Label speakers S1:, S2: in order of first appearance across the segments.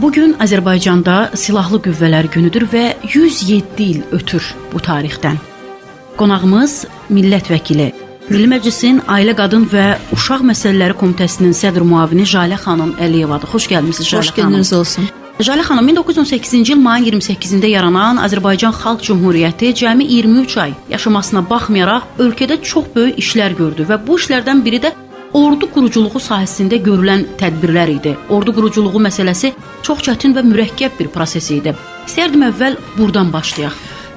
S1: Bugün Azərbaycanda Silahlı Qüvvələr Günüdür və 107 il ötür bu tarixdən. Qonağımız millət vəkili, Milli Məclisin Ailə, Qadın və Uşaq Məsələləri Komitəsinin sədr müavini Jalə xanım Əliyevadır. Xoş gəlmisiniz Jalə xanım.
S2: Xoş gününüz olsun.
S1: Jalə xanım, 1918-ci il mayın 28-də yaranan Azərbaycan Xalq Cümhuriyyəti cəmi 23 ay yaşamasına baxmayaraq ölkədə çox böyük işlər gördü və bu işlərdən biri də ordu quruculuğu sahəsində görülən tədbirlər idi. Ordu quruculuğu məsələsi çox çətin və mürəkkəb bir proses idi. İstərdim əvvəl buradan başlayaq.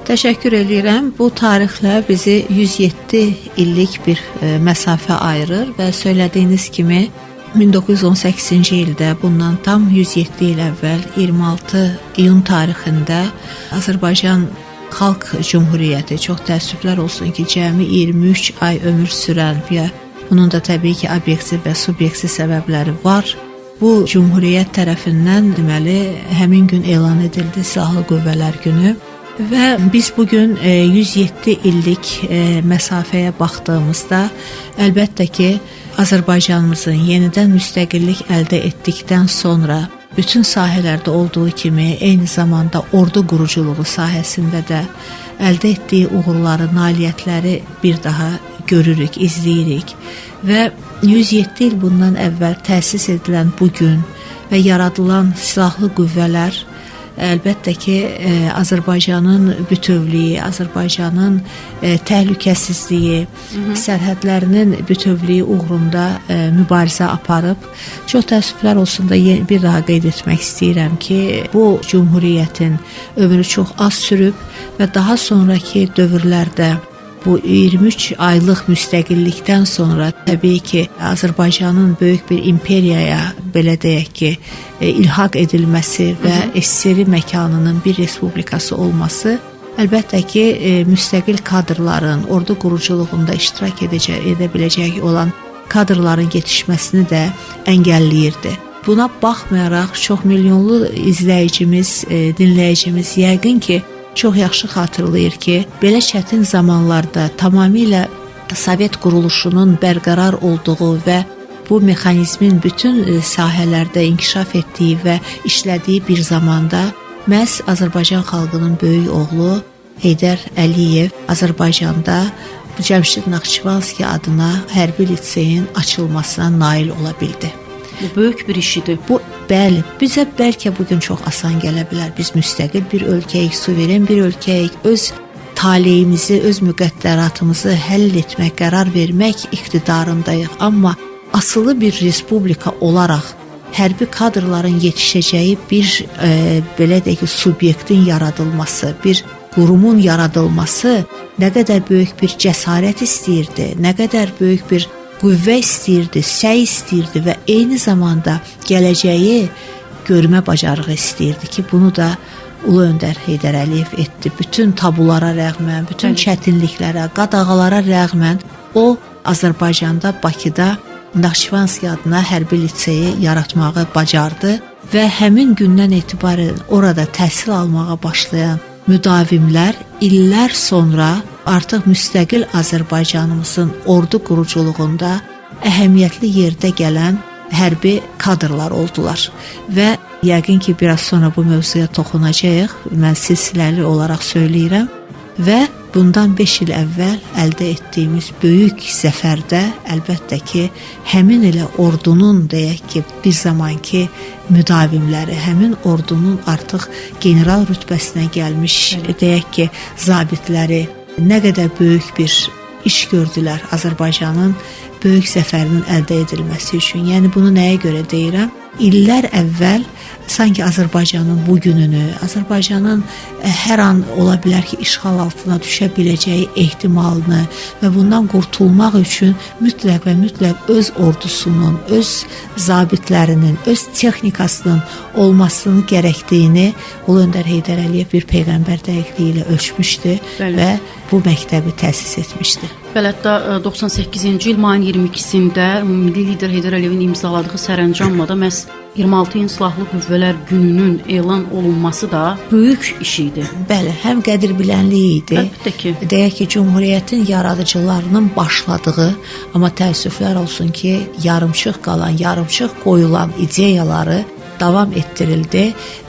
S2: Təşəkkür edirəm. Bu tarixlə bizi 107 illik bir məsafə ayırır və söylədiyiniz kimi 1918-ci ildə bundan tam 107 il əvvəl 26 iyun tarixində Azərbaycan Xalq Cümhuriyyəti, çox təəssüflər olsun ki, cəmi 23 ay ömür sürən və bunun da təbii ki, obyektiv və subyektiv səbəbləri var. Bu Cümhuriyyət tərəfindən deməli həmin gün elan edildi Silahlı Qüvvələr Günü və biz bugün 107 illik məsafəyə baxdığımızda əlbəttə ki, Azərbaycanımızın yenidən müstəqillik əldə etdikdən sonra bütün sahələrdə olduğu kimi eyni zamanda ordu quruculuğu sahəsində də əldə etdiyi uğurları, nailiyyətləri bir daha görürük, izləyirik və 107 il bundan əvvəl təsis edilən bu gün və yaradılan silahlı qüvvələr əlbəttə ki, Azərbaycanın bütövlüyü, Azərbaycanın təhlükəsizliyi, sərhədlərinin bütövlüyü uğrunda mübarizə aparıb. Çox təəssüflər olsun da bir daha qeyd etmək istəyirəm ki, bu Cümhuriyyətin ömrü çox az sürüb və daha sonraki dövrlərdə bu 23 aylıq müstəqillikdən sonra təbii ki, Azərbaycanın böyük bir imperiyaya, belə deyək ki, ilhaq edilməsi və SSR məkanının bir respublikası olması əlbəttə ki, müstəqil kadrların ordu quruculuğunda iştirak edə biləcək olan kadrların yetişməsini də əngəlləyirdi. Buna baxmayaraq çox milyonlu izləyicimiz, dinləyicimiz yəqin ki, çox yaxşı xatırlayır ki, belə çətin zamanlarda tamamilə Sovet quruluşunun bərqərar olduğu və bu mexanizmin bütün sahələrdə inkişaf etdiyi və işlədiyi bir zamanda məhz Azərbaycan xalqının böyük oğlu Heydər Əliyev Azərbaycanda Cəmşid Naxçıvanski adına hərbi liseyin açılmasına nail ola bildi.
S1: Bu böyük bir iş idi.
S2: Bu, bəli, bizə bəlkə bugün çox asan gələ bilər. Biz müstəqil bir ölkəyik, suveren bir ölkəyik, öz taleyimizi, öz müqəddəratımızı həll etmək, qərar vermək iqtidarındayıq. Amma asılı bir respublika olaraq hərbi kadrların yetişəcəyi bir, belə deyək ki, subyektin yaradılması, bir qurumun yaradılması nə qədər böyük bir cəsarət istəyirdi, nə qədər böyük bir qüvvə istəyirdi, səy istəyirdi və eyni zamanda gələcəyi görmə bacarığı istəyirdi ki, bunu da Ulu Öndər Heydər Əliyev etdi. Bütün tabulara rəğmən, bütün çətinliklərə, qadağalara rəğmən o Azərbaycanda, Bakıda Naxçıvanski adına hərbi liseyi yaratmağı bacardı və həmin gündən etibarən orada təhsil almağa başlayan müdavimlər illər sonra artıq müstəqil Azərbaycanımızın ordu quruculuğunda əhəmiyyətli yerdə gələn hərbi kadrlar oldular və yəqin ki, biraz sonra bu mövzuya toxunacağıq, mən silsiləli olaraq söyləyirəm və bundan 5 il əvvəl əldə etdiyimiz böyük zəfərdə əlbəttə ki, həmin elə ordunun, deyək ki, bir zamanki müdavimləri, həmin ordunun artıq general rütbəsinə gəlmiş, deyək ki, zabitləri nə qədər böyük bir iş gördülər Azərbaycanın böyük zəfərinin əldə edilməsi üçün. Yəni bunu nəyə görə deyirəm? İllər əvvəl sanki Azərbaycanın bu gününü, Azərbaycanın hər an ola bilər ki, işğal altına düşə biləcəyi ehtimalını və bundan qurtulmaq üçün mütləq və mütləq öz ordusunun, öz zabitlərinin, öz texnikasının olmasını gərəkdiyini Ulu Öndər Heydər Əliyev bir peyğəmbər dəqiqliyi ilə ölçmüşdü və bu məktəbi təsis etmişdi.
S1: Bəli, hətta 98-ci il mayın 22-sində milli lider Heydər Əliyevin imzaladığı sərəncamla da məhz 26 iyun Silahlı Qüvvələr Gününün elan olunması da böyük iş idi.
S2: Bəli, həm qədirbilənlik idi.
S1: Əlbəttə ki.
S2: Deyək ki, Cümhuriyyətin yaradıcılarının başladığı, amma təəssüflər olsun ki, yarımçıq qalan, yarımçıq qoyulan ideyaları davam etdirildi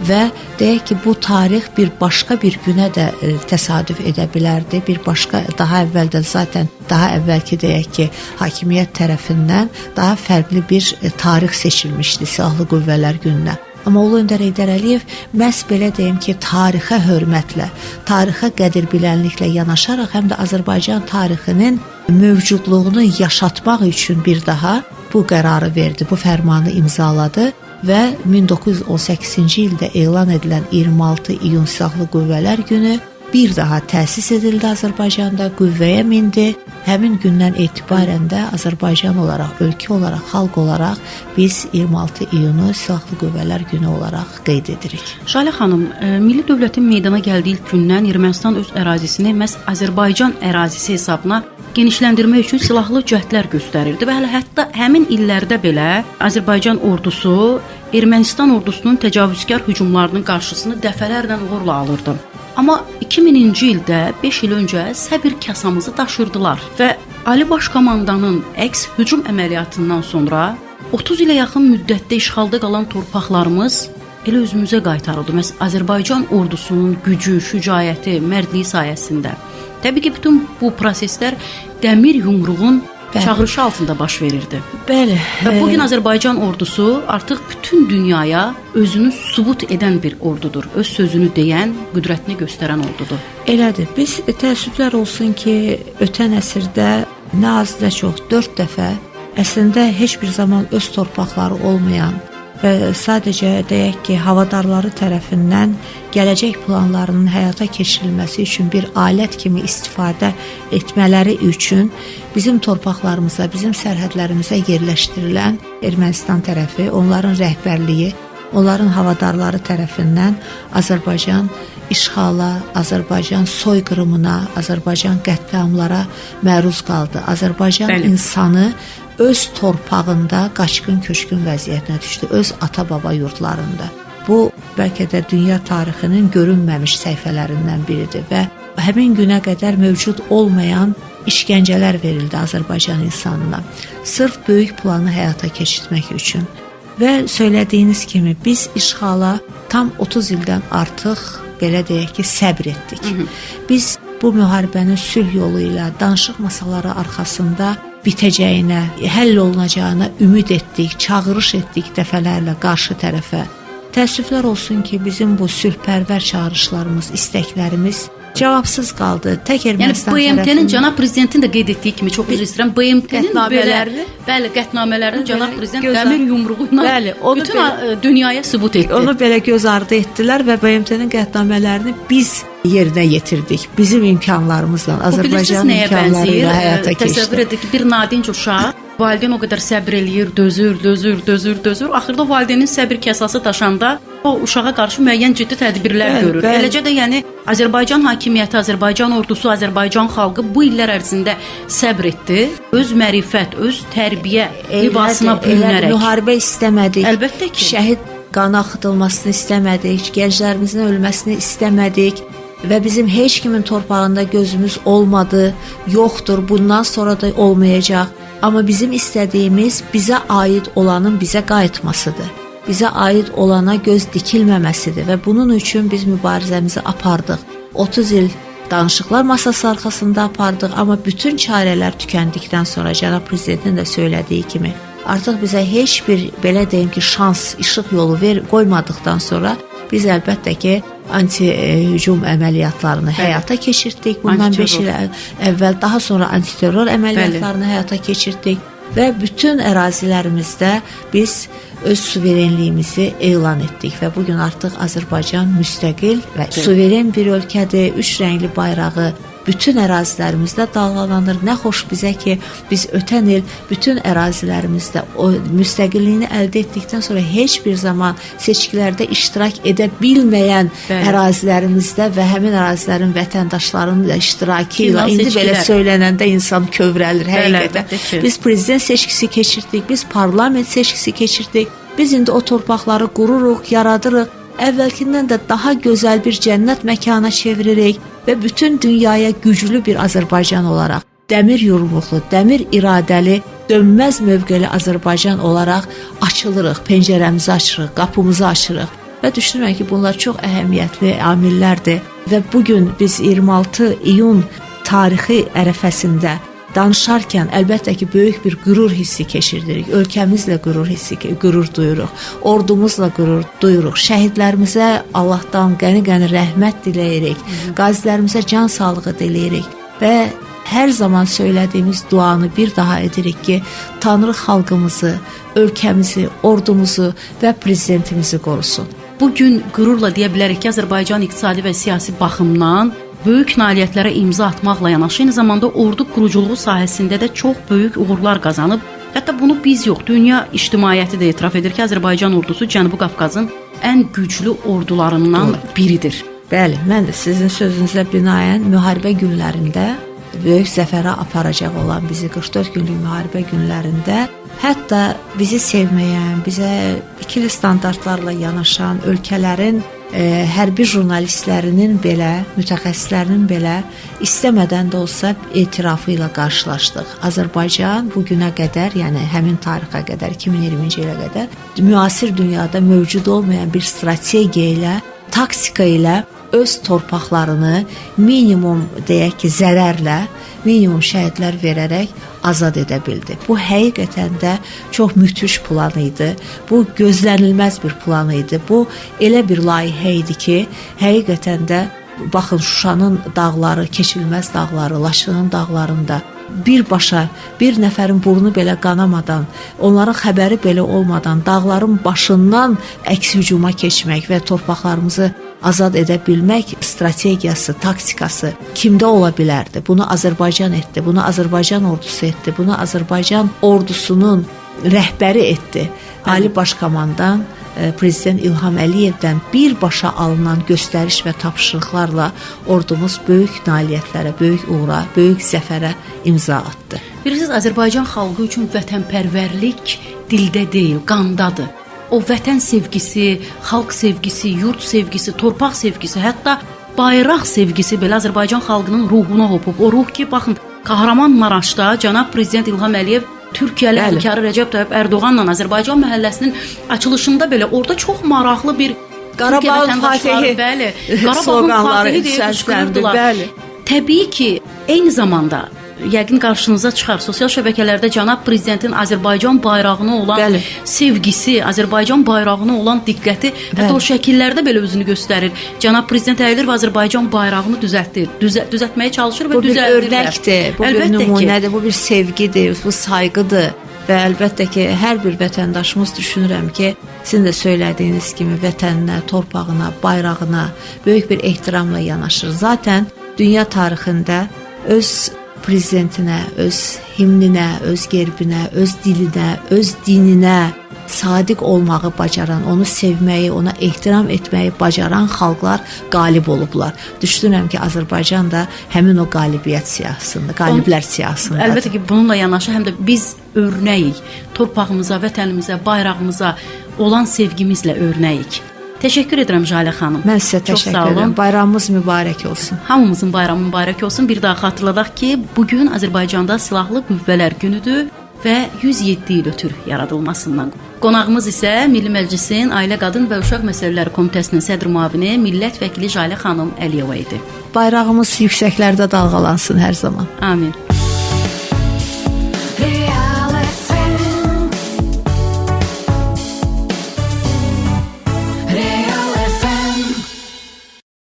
S2: və deyək ki, bu tarix bir başqa bir günə də təsadüf edə bilərdi. Bir başqa, daha əvvəldən zaten daha əvvəlki deyək ki, hakimiyyət tərəfindən daha fərqli bir tarix seçilmişdi Silahlı Qüvvələr gününə. Amma Ulu Öndər Heydər Əliyev məhz belə deyim ki, tarixə hörmətlə, tarixə qədir-bilənliklə yanaşaraq həm də Azərbaycan tarixinin mövcudluğunu yaşatmaq üçün bir daha bu qərarı verdi, bu fərmanı imzaladı və 1918-ci ildə elan edilən 26 iyun Silahlı Qüvvələr günü bir daha təsis edildi Azərbaycanda, qüvvəyə mindi. Həmin gündən etibarən də Azərbaycan olaraq, ölkə olaraq, xalq olaraq biz 26 iyunu Silahlı Qüvvələr günü olaraq qeyd edirik.
S1: Jalə xanım, milli dövlətin meydana gəldiyi ilk gündən Ermənistan öz ərazisini məhz Azərbaycan ərazisi hesabına genişləndirmək üçün silahlı cəhdlər göstərirdi və hətta həmin illərdə belə Azərbaycan ordusu Ermənistan ordusunun təcavüzkar hücumlarının qarşısını dəfələrlə uğurla alırdı. Amma 2000-ci ildə 5 il öncə səbir kasamızı daşırdılar və Ali Başkomandanın əks hücum əməliyyatından sonra 30 ilə yaxın müddətdə işğalda qalan torpaqlarımız elə özümüzə qaytarıldı. Məhz Azərbaycan ordusunun gücü, şücaəti, mərdliyi sayəsində. Təbii ki, bütün bu proseslər dəmir yumruğun çağırışı altında baş verirdi.
S2: Bəli.
S1: Və bugün Azərbaycan ordusu artıq bütün dünyaya özünü sübut edən bir ordudur. Öz sözünü deyən, qüdrətini göstərən ordudur.
S2: Elədir. Biz təəssüflər olsun ki, ötən əsrdə nə az nə çox 4 dəfə əslində heç bir zaman öz torpaqları olmayan və sadəcə deyək ki, havadarları tərəfindən gələcək planlarının həyata keçirilməsi üçün bir alət kimi istifadə etmələri üçün bizim torpaqlarımıza, bizim sərhədlərimizə yerləşdirilən Ermənistan tərəfi, onların rəhbərliyi, onların havadarları tərəfindən Azərbaycan işğala, Azərbaycan soyqırımına, Azərbaycan qətliamlara məruz qaldı. Azərbaycan insanı öz torpağında qaçqın köçkün vəziyyətinə düşdü, öz ata-baba yurdlarında. Bu, bəlkə də dünya tarixinin görünməmiş səhifələrindən biridir və həmin günə qədər mövcud olmayan işgəncələr verildi Azərbaycan insanına. Sırf böyük planı həyata keçirmək üçün. Və söylədiyiniz kimi biz işğala tam 30 ildən artıq, belə deyək ki, səbr etdik. Biz bu müharibənin sülh yolu ilə, danışıq masaları arxasında bitəcəyinə, həll olunacağına ümid etdik, çağırış etdik dəfələrlə qarşı tərəfə. Təəssüflər olsun ki, bizim bu sülhpərvər çağırışlarımız, istəklərimiz cavabsız qaldı. Tək Ermənistan tərəfindən.
S1: Yəni BMT-nin cənab prezidentin də qeyd etdiyi kimi, çox üzr istəyirəm, BMT-nin belə qətnamələrini cənab prezident dəmir yumruğu ilə bütün dünyaya sübut etdi.
S2: Onu belə göz ardı etdilər və BMT-nin qətnamələrini biz yerinə yetirdik. Bizim imkanlarımızla, Azərbaycan imkanları ilə həyata keçdi.
S1: Təsəvvür edin ki, bir nadinc uşaq valideyn o qədər səbr eləyir, dözür. Axırda valideynin səbir kasası daşanda o uşağa qarşı müəyyən ciddi tədbirlər görür. Eləcə də yəni Azərbaycan hakimiyyəti, Azərbaycan ordusu, Azərbaycan xalqı bu illər ərzində səbr etdi. Öz mərifət, öz tərbiyə libasına bürünərək.
S2: Müharibə istəmədik.
S1: Əlbəttə ki.
S2: Şəhid qanı axıdılmasını istəmədik, gənclərimizin ölməsini istəmədik. Və bizim heç kimin torpağında gözümüz olmadı, yoxdur, bundan sonra da olmayacaq. Amma bizim istədiyimiz bizə aid olanın bizə qayıtmasıdır. Bizə aid olana göz dikilməməsidir və bunun üçün biz mübarizəmizi apardıq. 30 il danışıqlar masası arxasında apardıq, amma bütün çarələr tükəndikdən sonra cənab prezidentin də söylədiyi kimi artıq bizə heç bir belə deyim ki, şans, işıq yolu qoymadıqdan sonra biz əlbəttə ki, anti-hücum əməliyyatlarını həyata keçirtdik. Bundan 5 il əvvəl, daha sonra antiterror əməliyyatlarını həyata keçirdik və bütün ərazilərimizdə biz öz suverenliyimizi elan etdik və bugün artıq Azərbaycan müstəqil və suveren bir ölkədir. 3 rəngli bayrağı bütün ərazilərimizdə dalğalanır. Nə xoş bizə ki, biz ötən il bütün ərazilərimizdə o müstəqilliyini əldə etdikdən sonra heç bir zaman seçkilərdə iştirak edə bilməyən ərazilərimizdə və həmin ərazilərin vətəndaşlarının da iştirakı ilə indi belə söylənəndə insan kövrəlir həqiqətən. Biz prezident seçkisi keçirdik, biz parlament seçkisi keçirdik. Biz indi o torpaqları qururuq, yaradırıq. Əvvəlkindən də daha gözəl bir cənnət məkana çeviririk və bütün dünyaya güclü bir Azərbaycan olaraq dəmir yumruqlu, dəmir iradəli dönməz mövqeli Azərbaycan olaraq açılırıq, pəncərəmizi açırıq, qapımızı açırıq. Və düşünürəm ki, bunlar çox əhəmiyyətli amillərdir və bu gün biz 26 iyun tarixi ərəfəsində danışarkən əlbəttə ki, böyük bir qürur hissi keçirdirik. Ölkəmizlə qürur duyuruq. Ordumuzla qürur duyuruq. Şəhidlərimizə Allahdan qəni-qəni rəhmət diləyirik. Qazilərimizə can sağlığı diləyirik və hər zaman söylədiyimiz duanı bir daha edirik ki, Tanrı xalqımızı, ölkəmizi, ordumuzu və prezidentimizi qorusun.
S1: Bugün qürurla deyə bilərik ki, Azərbaycan iqtisadi və siyasi baxımdan böyük nailiyyətlərə imza atmaqla yanaşı, eyni zamanda ordu quruculuğu sahəsində də çox böyük uğurlar qazanıb. Hətta bunu biz yox, dünya ictimaiyyəti də etiraf edir ki, Azərbaycan ordusu Cənubi Qafqazın ən güclü ordularından biridir.
S2: Bəli, mən də sizin sözünüzə binaən müharibə günlərində, böyük zəfərə aparacaq olan bizi 44 günlük müharibə günlərində hətta bizi sevməyən, bizə ikili standartlarla yanaşan ölkələrin hərbi jurnalistlərinin belə, mütəxəssislərinin belə istəmədən də olsa etirafı ilə qarşılaşdıq. Azərbaycan bu günə qədər, yəni həmin tarixə qədər, 2020-ci ilə qədər müasir dünyada mövcud olmayan bir strategiya ilə, taktika ilə öz torpaqlarını minimum deyək ki, zərərlə, minimum şəhidlər verərək azad edə bildi. Bu həqiqətən də çox müthiş plan idi. Bu gözlənilməz bir plan idi. Bu elə bir layihə idi ki, həqiqətən də baxın Şuşanın dağları, keçilməz dağları, Laçının dağlarında birbaşa bir nəfərin burnu belə qanamadan, onların xəbəri belə olmadan dağların başından əks hücuma keçmək və torpaqlarımızı azad edə bilmək strategiyası, taktikası kimdə ola bilərdi? Bunu Azərbaycan etdi, bunu Azərbaycan ordusu etdi, bunu Azərbaycan ordusunun rəhbəri etdi. Ali Baş Komandan Prezident İlham Əliyevdən birbaşa alınan göstəriş və tapşırıqlarla ordumuz böyük nailiyyətlərə, böyük uğura, böyük zəfərə imza atdı.
S1: Bilirsiniz, Azərbaycan xalqı üçün vətənpərvərlik dildə deyil, qandadır. O vətən sevgisi, xalq sevgisi, yurt sevgisi, torpaq sevgisi, hətta bayraq sevgisi belə Azərbaycan xalqının ruhuna hopub. O ruh ki, baxın, Kahramanmaraşda cənab Prezident İlham Əliyev Türkiyəli həmkarı Rəcəb Tayyip Ərdoğanla Azərbaycan məhəlləsinin açılışında belə orada çox maraqlı bir
S2: Qarabağın Fatihi,
S1: bəli, Qarabağın Fatihi deyə qışqırdılar. Təbii ki, eyni zamanda yəqin qarşınıza çıxar sosial şəbəkələrdə cənab prezidentin Azərbaycan bayrağına olan sevgisi, Azərbaycan bayrağına olan diqqəti, hətta o şəkillərdə belə özünü göstərir. Cənab prezident əyilir və Azərbaycan bayrağını düzəltdir, düzəltməyə çalışır və düzəldir.
S2: Bu bir örnəkdir, bu bir nümunədir, bu bir sevgidir, bu sayğıdır və əlbəttə ki, hər bir vətəndaşımız düşünürəm ki, sizin də söylədiyiniz kimi vətəninə, torpağına, bayrağına böyük bir ehtiramla yanaşır. Zaten dünya tarixində öz prezidentinə, öz himninə, öz gerbinə, öz dilinə, öz dininə sadiq olmağı bacaran, onu sevməyi, ona ehtiram etməyi bacaran xalqlar qalib olublar. Düşünürəm ki, Azərbaycan da həmin o qalibiyyət siyahısında, qaliblər siyahısında.
S1: Əlbəttə ki, bununla yanaşı həm də biz örnəyik. Torpağımıza, vətənimizə, bayrağımıza olan sevgimizlə örnəyik. Təşəkkür edirəm Jalə xanım.
S2: Mən sizə təşəkkür edirəm. Bayramımız mübarək olsun.
S1: Hamımızın bayramı mübarək olsun. Bir daha xatırladaq ki, bugün Azərbaycanda Silahlı Qüvvələr günüdür və 107 il ötür yaradılmasından. Qonağımız isə Milli Məclisin Ailə, Qadın və Uşaq Məsələləri Komitəsinin sədr müavini millət vəkili Jalə xanım Əliyeva idi.
S2: Bayrağımız yüksəklərdə dalğalansın hər zaman.
S1: Amin.